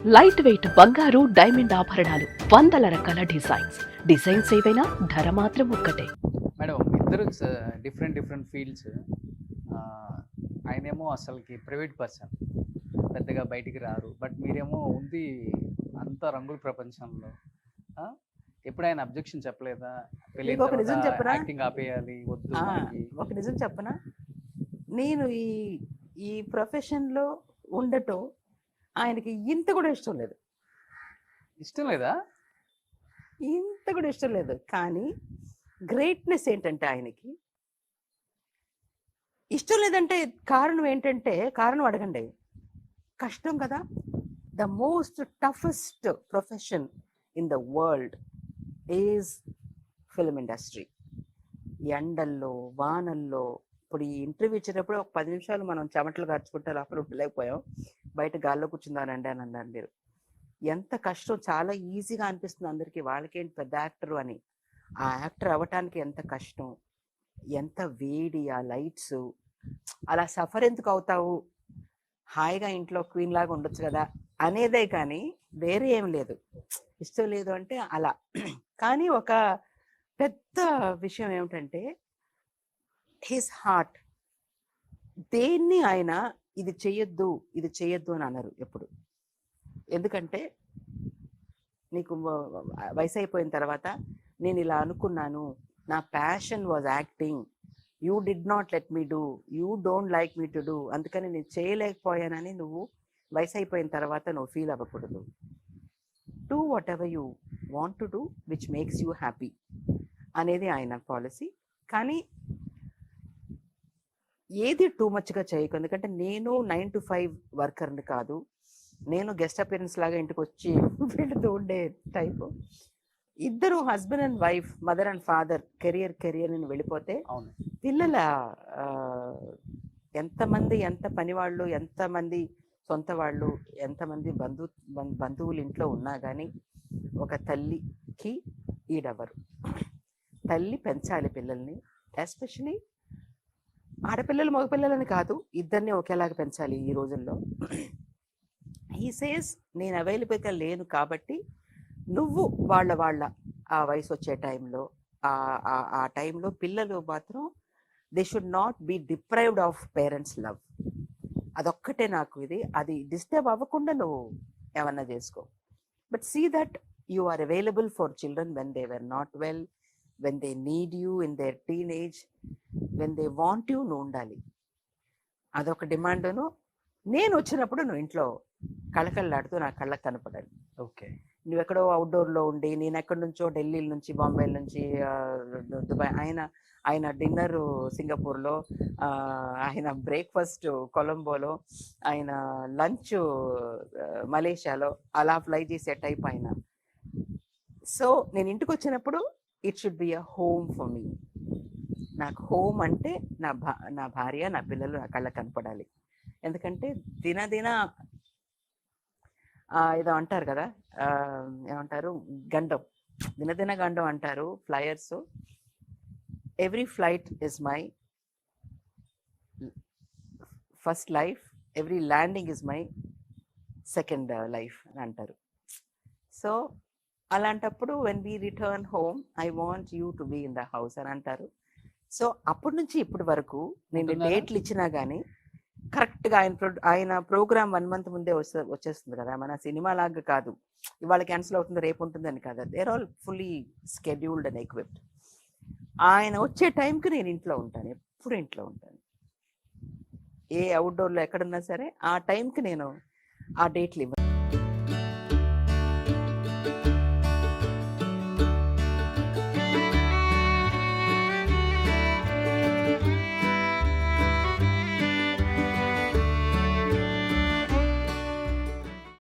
Light weight బంగారు diamond ఆభరణాలు, వందల రకాల డిజైన్స్ ఏవైనా ధర మాత్రం ఒక్కటే. మేడం ఇద్దరు డిఫరెంట్ ఫీల్డ్స్. ఆయనేమో అసలుకి ప్రైవేట్ పర్సన్, పెద్దగా బయటికి రారు. బట్ మీరేమో ఉంది అంత రంగుల ప్రపంచంలో. ఎప్పుడు ఆయన అబ్జెక్షన్ చెప్పలేదా? పెళ్ళి ఒక నిజం చెప్పనా? యాక్టింగ్ ఆపేయాలి వద్దు మనకి. ఒక నిజం చెప్పనా, నేను ఈ ఈ ప్రొఫెషన్లో ఉండటం ఆయనకి ఇంత కూడా ఇష్టం లేదు. ఇష్టం లేదా? ఇంత కూడా ఇష్టం లేదు. కానీ గ్రేట్నెస్ ఏంటంటే ఆయనకి ఇష్టం లేదంటే కారణం ఏంటంటే, కారణం అడగండి. కష్టం కదా. The most toughest profession in the world is film industry. ఎండల్లో వానల్లో ఇప్పుడు ఈ ఇంటర్వ్యూ ఇచ్చేటప్పుడు ఒక 10 నిమిషాలు మనం చెమటలు కార్చుకుంటే లోపల ఉండలేకపోయాం, బయట గాల్లో కూర్చుందానండి అని అన్నారు మీరు. ఎంత కష్టం. చాలా ఈజీగా అనిపిస్తుంది అందరికీ, వాళ్ళకేంటి పెద్ద యాక్టర్ అని. ఆ యాక్టర్ అవ్వటానికి ఎంత కష్టం, ఎంత వేడి, ఆ లైట్స్. అలా సఫర్ ఎందుకు అవుతావు, హాయిగా ఇంట్లో క్వీన్ లాగా ఉండొచ్చు కదా అనేదే కానీ వేరే ఏం లేదు. ఇష్టం లేదు అంటే అలా. కానీ ఒక పెద్ద విషయం ఏమిటంటే హిస్ హార్ట్. దేన్ని ఆయన ఇది చెయ్యొద్దు అని అన్నారు ఎప్పుడు. ఎందుకంటే నీకు వయసు అయిపోయిన తర్వాత నేను ఇలా అనుకున్నాను, నా passion was acting, you did not let me do, you don't like me to do, అందుకని నేను చేయలేకపోయానని నువ్వు వయసు అయిపోయిన తర్వాత నువ్వు ఫీల్ అవ్వకూడదు. Do what ever you want to do which makes you happy అనేది ఆయన పాలసీ. కానీ ఏది టూ మచ్గా చేయకు. ఎందుకంటే నేను 9 to 5 వర్కర్ని కాదు, నేను గెస్ట్ అపియరెన్స్ లాగా ఇంటికి వచ్చి వెళుతూ ఉండే టైపు. ఇద్దరు husband and wife, mother and father career అని వెళ్ళిపోతే పిల్లల ఎంతమంది, ఎంత పని వాళ్ళు, ఎంతమంది సొంత వాళ్ళు, ఎంతమంది బంధువులు ఇంట్లో ఉన్నా కానీ ఒక తల్లికి ఈడవరు. తల్లి పెంచాలి పిల్లల్ని, ఎస్పెషలీ ఆడపిల్లలు మగపిల్లలని కాదు, ఇద్దరిని ఒకేలాగా పెంచాలి ఈ రోజుల్లో. హీ సేస్ నేను అవైలబుల్గా లేను కాబట్టి నువ్వు వాళ్ళ ఆ వయసు వచ్చే టైంలో, ఆ టైంలో పిల్లలు మాత్రం they should not be deprived of parents love. అదొక్కటే నాకు ఇది. అది డిస్టర్బ్ అవ్వకుండా నువ్వు ఏమన్నా చేసుకో. But see that you are available for children when they were not well, when they need you in their teenage, when they want you నువ్వు ఉండాలి. అదొక డిమాండ్ను. నేను వచ్చినప్పుడు నువ్వు ఇంట్లో కళకళలాడుతూ నా కళ్ళకు కనపడాలి. ఓకే. నువ్వు ఎక్కడో అవుట్డోర్లో ఉండి, నేను ఎక్కడి నుంచో ఢిల్లీ నుంచి, బాంబే నుంచి, దుబాయ్, ఆయన డిన్నర్ సింగపూర్లో, ఆయన బ్రేక్ఫాస్ట్ కొలంబోలో, ఆయన లంచ్ మలేషియాలో, అలా ఫ్లై చేసే టైప్ ఆయన. సో నేను ఇంటికి వచ్చినప్పుడు it should be a home for me. నాకు హోమ్ అంటే నా భార్య, నా పిల్లలు నా కళ్ళకు కనపడాలి. ఎందుకంటే దినదిన ఏదో అంటారు కదా, ఏమంటారు, గండం, దినదిన గండం అంటారు flyers. Every flight is my first life, every landing is my second life అని అంటారు. సో అలాంటప్పుడు when we return home I want you to be in the house అని అంటారు. సో అప్పటి నుంచి ఇప్పటి వరకు నేను డేట్లు ఇచ్చినా కానీ కరెక్ట్గా ఆయన ప్రోగ్రామ్ 1 month ముందే వచ్చేస్తుంది కదా. మన సినిమా లాగా కాదు, ఇవాళ క్యాన్సిల్ అవుతుంది రేపు ఉంటుందని కాదు. They're all fully scheduled and equipped. ఆయన వచ్చే టైంకి నేను ఇంట్లో ఉంటాను, ఎప్పుడు ఇంట్లో ఉంటాను. ఏ అవుట్డోర్లో ఎక్కడున్నా సరే ఆ టైంకి నేను ఆ డేట్లు ఇవ్వను.